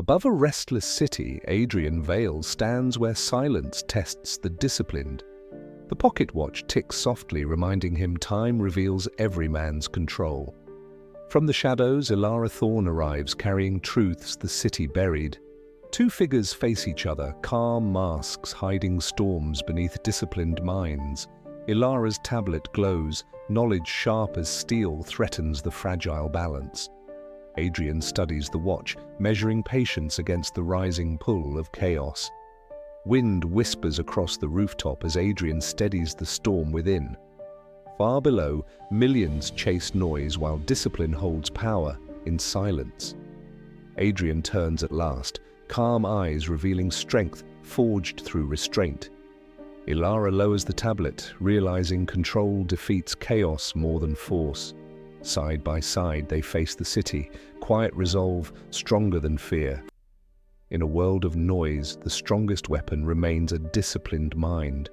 Above a restless city, Adrian Vale stands where silence tests the disciplined. The pocket watch ticks softly, reminding him time reveals every man's control. From the shadows, Elara Thorne arrives, carrying truths the city buried. Two figures face each other, calm masks hiding storms beneath disciplined minds. Elara's tablet glows, knowledge sharp as steel threatens the fragile balance. Adrian studies the watch, measuring patience against the rising pull of chaos. Wind whispers across the rooftop as Adrian steadies the storm within. Far below, millions chase noise while discipline holds power in silence. Adrian turns at last, calm eyes revealing strength forged through restraint. Elara lowers the tablet, realizing control defeats chaos more than force. Side by side, they face the city, quiet resolve stronger than fear. In a world of noise, the strongest weapon remains a disciplined mind.